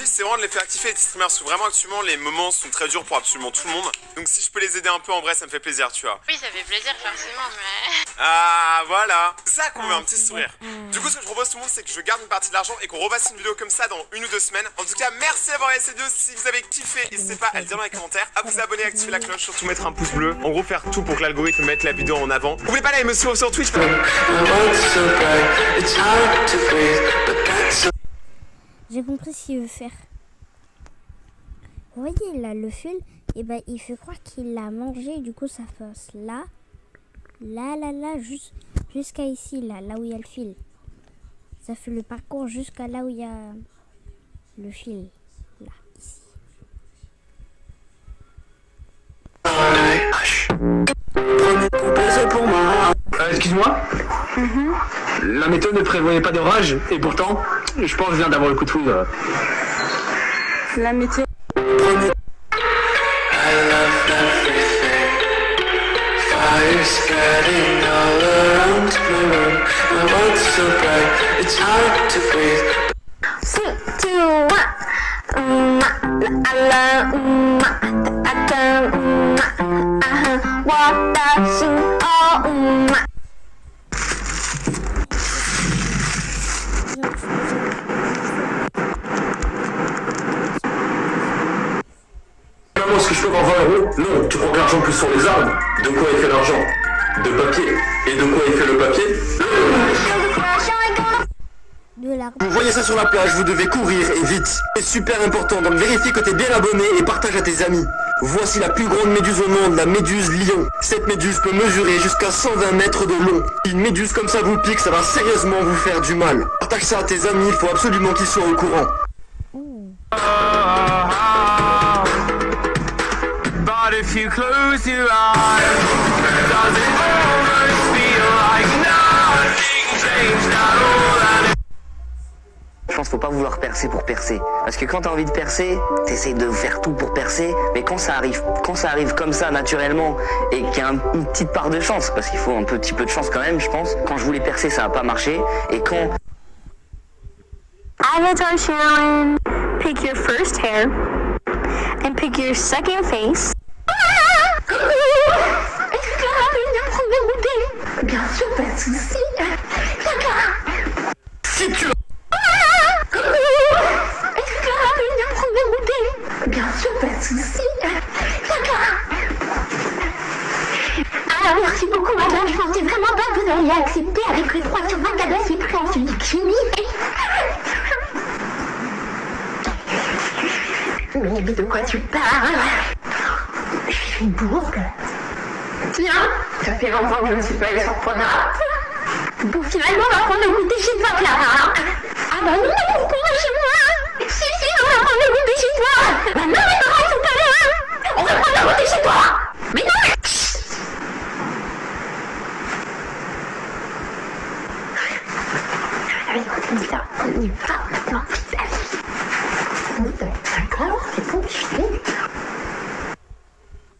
l'objectif c'est vraiment de les faire kiffer les streamers parce que vraiment actuellement les moments sont très durs pour absolument tout le monde. Donc si je peux les aider un peu en vrai ça me fait plaisir, tu vois. Oui, ça fait plaisir forcément, mais... Ah voilà, c'est ça qu'on veut, un petit sourire. Du coup ce que je propose tout le monde c'est que je garde une partie de l'argent et qu'on refasse une vidéo comme ça dans 1 ou 2 semaines. En tout cas merci d'avoir regardé cette vidéo, si vous avez kiffé n'hésitez pas à le dire dans les commentaires, à vous abonner, à activer la cloche, surtout mettre un pouce bleu. En gros faire tout pour que l'algorithme mette la vidéo en avant. N'oubliez pas d'aller me suivre sur Twitch. J'ai compris ce qu'il veut faire. Vous voyez là le fil, et ben il fait croire qu'il l'a mangé, du coup ça passe là, jusqu'à ici, là où il y a le fil. Ça fait le parcours jusqu'à là où il y a le fil, là, ici. Excuse-moi. La méthode ne prévoyait pas d'orage et pourtant, je pense que je viens d'avoir le coup de foudre. La météo. Comment est-ce que je peux avoir 20 euros? Non, tu crois que l'argent plus sur les arbres? De quoi est fait l'argent? De papier. Et de quoi est fait le papier? De Vous voyez ça sur la plage, vous devez courir et vite. C'est super important, donc vérifie que t'es bien abonné et partage à tes amis. Voici la plus grande méduse au monde, la méduse lion. Cette méduse peut mesurer jusqu'à 120 mètres de long. Si une méduse comme ça vous pique, ça va sérieusement vous faire du mal. Partage ça à tes amis, il faut absolument qu'ils soient au courant. But if you close your eyes, does it almost feel like nothing changed at all? Je pense qu'il faut pas vouloir percer pour percer. Parce que quand t'as envie de percer, t'essayes de faire tout pour percer. Mais quand ça arrive comme ça naturellement et qu'il y a une petite part de chance, parce qu'il faut un petit peu de chance quand même, je pense. Quand je voulais percer, ça a pas marché. Et quand... Avatar challenge. Pick your first hair and pick your second face. Bien sûr, pas de soucis. Si tu Bien sûr, pas de soucis. Alors, merci beaucoup, madame. Je pensais vraiment pas que vous alliez accepter avec le 3 sur 20 cadeaux si près en physique chimie. Mais de quoi tu parles? Je suis une bourge. Tiens, ça fait longtemps que je ne suis pas allée sur Pornhub. Bon, finalement, on va prendre le goûter chez toi, Clara. Ah bah non, mais pourquoi chez moi? Si, on va prendre le goûter chez toi. Bah non, mes parents, ils sont pas là. On va prendre le goûter chez toi. Mais non. Écoute, ça, on y va maintenant. D'accord, c'est compliqué.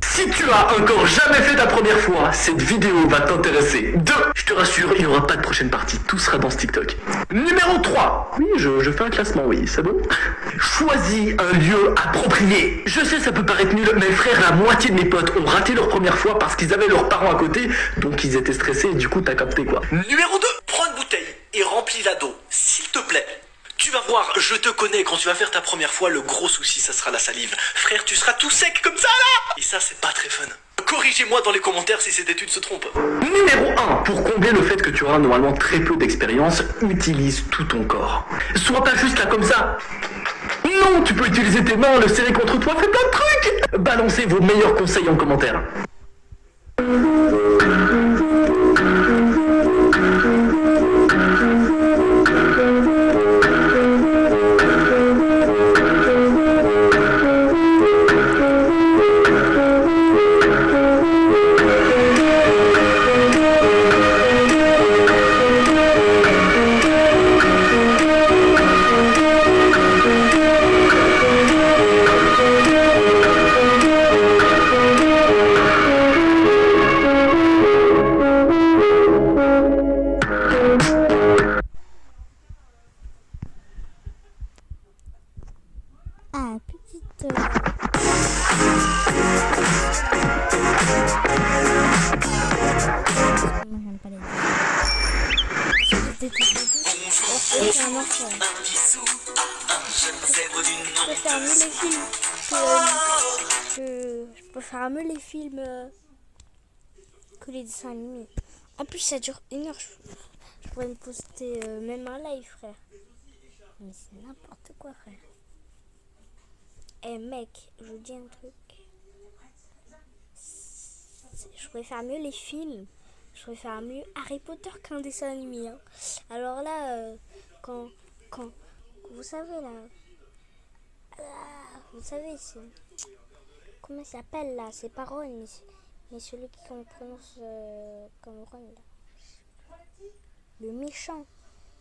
Si tu as encore jamais fait ta première fois, cette vidéo va t'intéresser. 2. Je te rassure, il n'y aura pas de prochaine partie, tout sera dans ce TikTok. Numéro 3. Oui, je fais un classement, oui, c'est bon. Choisis un lieu approprié. Je sais, ça peut paraître nul, mais frère, la moitié de mes potes ont raté leur première fois parce qu'ils avaient leurs parents à côté, donc ils étaient stressés et du coup t'as capté quoi. Numéro 2. Prends une bouteille et remplis-la d'eau, s'il te plaît. Tu vas voir, je te connais, quand tu vas faire ta première fois, le gros souci, ça sera la salive. Frère, tu seras tout sec comme ça, là. Et ça, c'est pas très fun. Corrigez-moi dans les commentaires si cette étude se trompe. Numéro 1. Pour combler le fait que tu auras normalement très peu d'expérience, utilise tout ton corps. Sois pas juste là comme ça. Non, tu peux utiliser tes mains, le serrer contre toi, fais plein de trucs. Balancez vos meilleurs conseils en commentaire. Moi, j'aime pas les deux. Je déteste les deux. C'est un enfant. Je préfère mieux les films je préfère mieux les films que les dessins animés. En plus, ça dure 1 heure. Je pourrais me poster même un live, frère. Mais c'est n'importe quoi, frère. Eh mec, je vous dis un truc. Je préfère mieux les films. Je préfère mieux Harry Potter qu'un dessin animé. Hein. Alors là, quand vous savez là, vous savez c'est comment il s'appelle là, c'est pas Ron, mais celui qu'on prononce comme Ron là. Le méchant,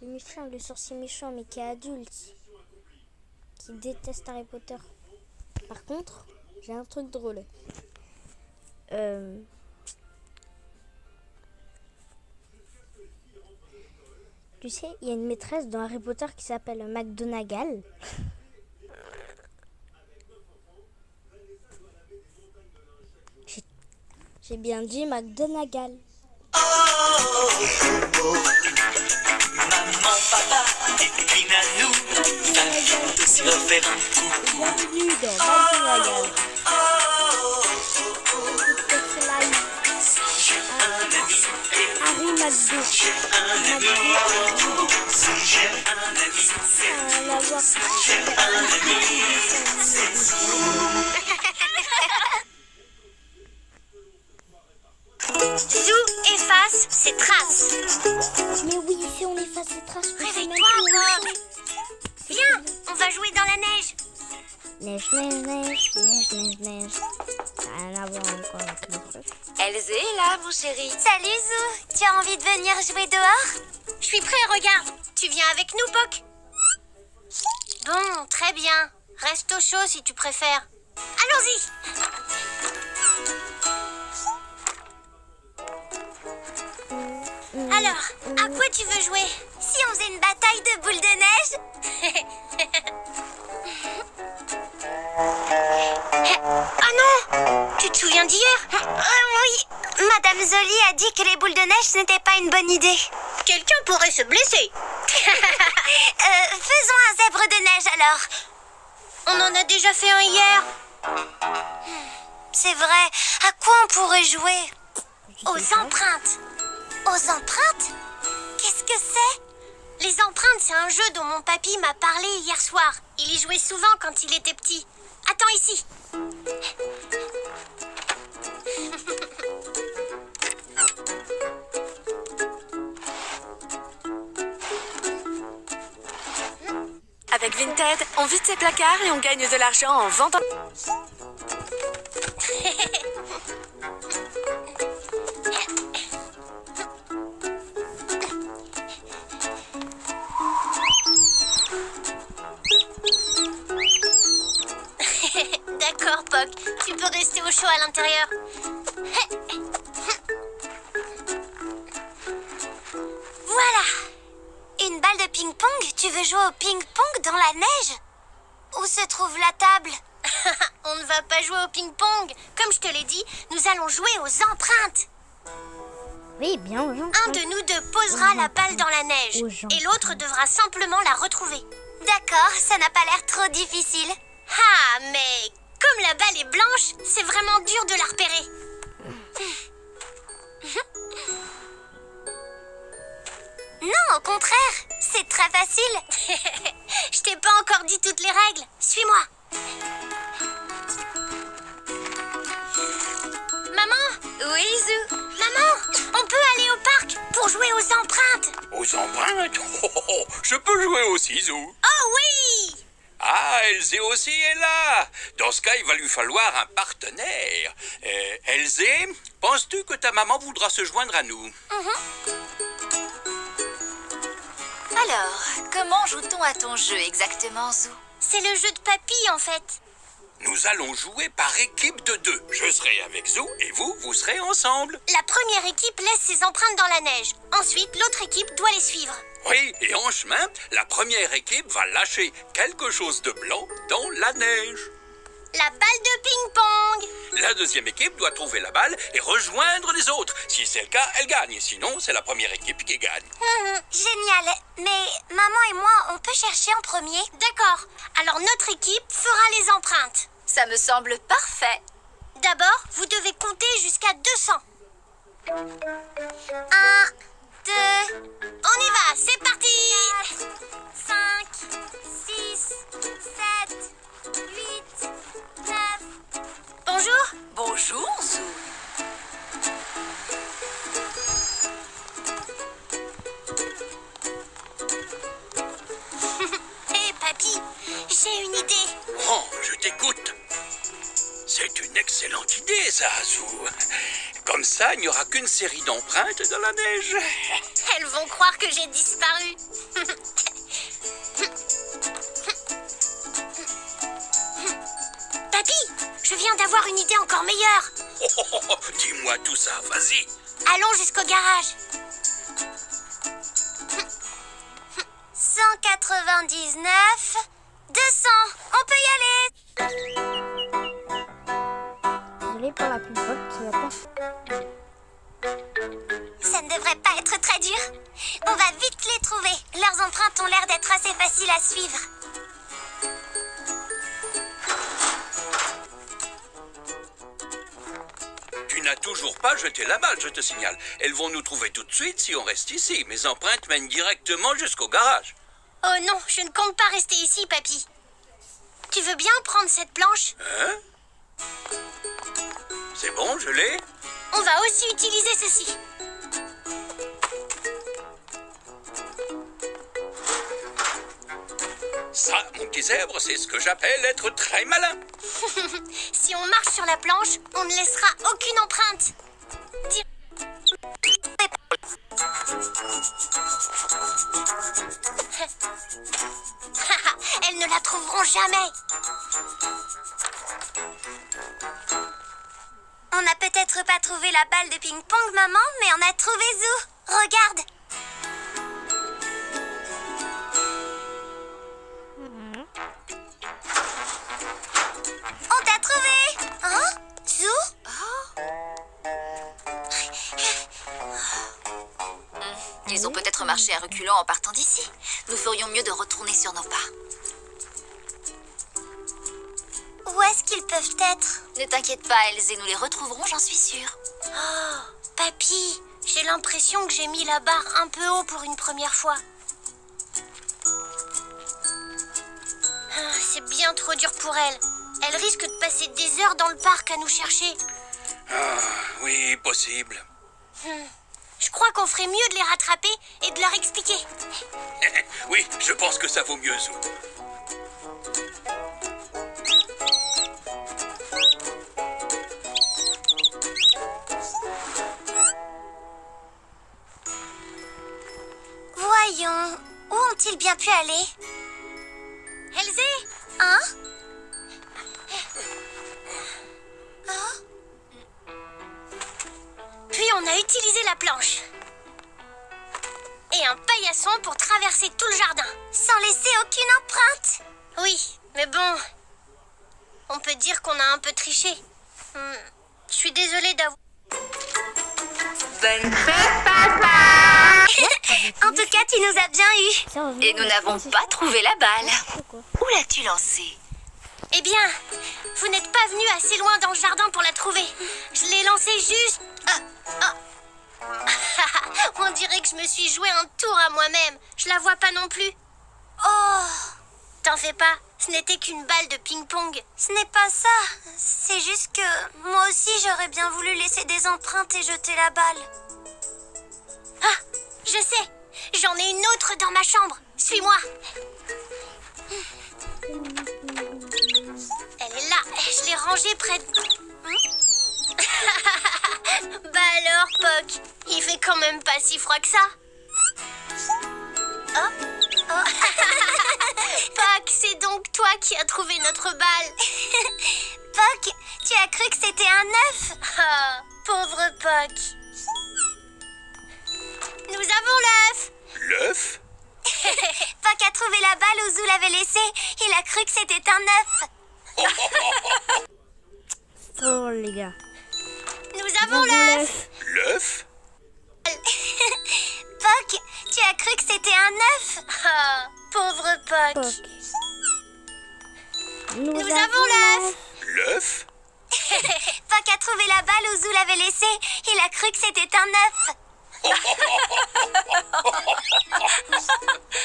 le sorcier méchant mais qui est adulte, qui déteste Harry Potter. Par contre, j'ai un truc drôle. Tu sais, il y a une maîtresse dans Harry Potter qui s'appelle McGonagall. J'ai bien dit McGonagall. Maman, papa, et puis Nanou, va aussi refaire un coucou. Bienvenue dans McGonagall. Harry McGo. Zou efface ses traces. Mais oui, si on efface ses traces, on sait même Réveille-toi, plus où Bob. elles sont. Viens, on va jouer dans la neige. Neige, neige, neige, neige, neige, neige. Ça n'a rien à voir encore avec le truc. Elsa est là, mon chéri. Salut Zou, tu as envie de venir jouer dehors? Je suis prêt, regarde. Tu viens avec nous, Poc? Bon, très bien. Reste au chaud si tu préfères. Allons-y. Alors, à quoi tu veux jouer? Si on faisait une bataille de boules de neige? Ah non! Tu te souviens d'hier? Oui, Madame Zoli a dit que les boules de neige, ce n'était pas une bonne idée. Quelqu'un pourrait se blesser. Faisons un zèbre de neige alors. On en a déjà fait un hier. C'est vrai, à quoi on pourrait jouer? Aux empreintes. Aux empreintes? Qu'est-ce que c'est? Les empreintes, c'est un jeu dont mon papy m'a parlé hier soir. Il y jouait souvent quand il était petit. Attends ici. Avec Vinted, on vide ses placards et on gagne de l'argent en vendant. D'accord, Poc. Tu peux rester au chaud à l'intérieur. Voilà. Une balle de ping-pong? Tu veux jouer au ping-pong dans la neige? Où se trouve la table? On ne va pas jouer au ping-pong. Comme je te l'ai dit, nous allons jouer aux empreintes. Oui, bien aux gens. Un de nous deux posera la balle dans la neige et l'autre devra simplement la retrouver. D'accord, ça n'a pas l'air trop difficile. Ah, mais comme la balle est blanche, c'est vraiment dur de la repérer. Non, au contraire, c'est très facile. Je t'ai pas encore dit toutes les règles. Suis-moi. Maman? Oui, Zou. Maman, on peut aller au parc pour jouer aux empreintes. Aux empreintes? Oh, je peux jouer aussi, Zou. Oh oui! Ah, Elsa aussi est là. Dans ce cas, il va lui falloir un partenaire. Elsa, penses-tu que ta maman voudra se joindre à nous? Alors, comment joue-t-on à ton jeu exactement, Zou? C'est le jeu de papy, en fait. Nous allons jouer par équipe de 2. Je serai avec Zou et vous serez ensemble. La première équipe laisse ses empreintes dans la neige. Ensuite, l'autre équipe doit les suivre. Oui, et en chemin, la première équipe va lâcher quelque chose de blanc dans la neige. La balle de ping-pong. La deuxième équipe doit trouver la balle et rejoindre les autres. Si c'est le cas, elle gagne. Sinon, c'est la première équipe qui gagne. Génial. Mais maman et moi, on peut chercher en premier? D'accord. Alors notre équipe fera les empreintes. Ça me semble parfait. D'abord, vous devez compter jusqu'à 200. 1, 2... On y va, c'est parti. 5, 6, 7, 8, 9... Bonjour. Bonjour, Zou. Hé, papy, j'ai une idée. Oh, je t'écoute. C'est une excellente idée, ça, Zou. Comme ça, il n'y aura qu'une série d'empreintes dans la neige. Elles vont croire que j'ai disparu. Papy, je viens d'avoir une idée encore meilleure. Oh, dis-moi tout ça, vas-y. Allons jusqu'au garage. 199, 200. On peut y aller. Désolée pour la pub qui va pas. Ça ne devrait pas être très dur. On va vite les trouver. Leurs empreintes ont l'air d'être assez faciles à suivre. Tu n'as toujours pas jeté la balle, je te signale. Elles vont nous trouver tout de suite si on reste ici. Mes empreintes mènent directement jusqu'au garage. Oh non, je ne compte pas rester ici, papy. Tu veux bien prendre cette planche? Hein? C'est bon, je l'ai? On va aussi utiliser ceci. Ça, mon petit zèbre, c'est ce que j'appelle être très malin. Si on marche sur la planche, on ne laissera aucune empreinte. Elles ne la trouveront jamais. On n'a peut-être pas trouvé la balle de ping-pong, maman, mais on a trouvé Zou. Regarde. On t'a trouvé. Hein, Zou? Ils ont peut-être marché à reculons en partant d'ici. Nous ferions mieux de retourner sur nos pas. Où est-ce qu'ils peuvent être? Ne t'inquiète pas, Elzé, nous les retrouverons, j'en suis sûre. Oh, papy, j'ai l'impression que j'ai mis la barre un peu haut pour une première fois. C'est bien trop dur pour elle. Elle risque de passer des heures dans le parc à nous chercher. Ah, oui, possible. Je crois qu'on ferait mieux de les rattraper et de leur expliquer. Oui, je pense que ça vaut mieux, Zou. Voyons, où ont-ils bien pu aller? Elzé? Hein? Oh? Puis on a utilisé la planche. Et un paillasson pour traverser tout le jardin. Sans laisser aucune empreinte? Oui, mais bon, on peut dire qu'on a un peu triché. Je suis désolée d'avoir... Bonne fête, papa! En tout cas, tu nous as bien eu. Et nous n'avons pas trouvé la balle. Où l'as-tu lancée? Eh bien, vous n'êtes pas venu assez loin dans le jardin pour la trouver. Je l'ai lancée juste... On dirait que je me suis joué un tour à moi-même. Je la vois pas non plus. Oh! T'en fais pas, ce n'était qu'une balle de ping-pong. Ce n'est pas ça. C'est juste que moi aussi j'aurais bien voulu laisser des empreintes et jeter la balle. Ah! Je sais! J'en ai une autre dans ma chambre. Suis-moi. Elle est là. Je l'ai rangée près de... Bah alors, Poc, il fait quand même pas si froid que ça. Oh, oh. Poc, c'est donc toi qui as trouvé notre balle. Poc, tu as cru que c'était un œuf? Oh, pauvre Poc. Nous avons l'œuf. L'œuf? Poc a trouvé la balle où Zou l'avait laissée. Il a cru que c'était un œuf. les gars. Nous avons l'œuf. L'œuf? Poc, tu as cru que c'était un œuf? Oh, pauvre Poc. Nous avons l'œuf. L'œuf? Poc a trouvé la balle où Zou l'avait laissée. Il a cru que c'était un œuf.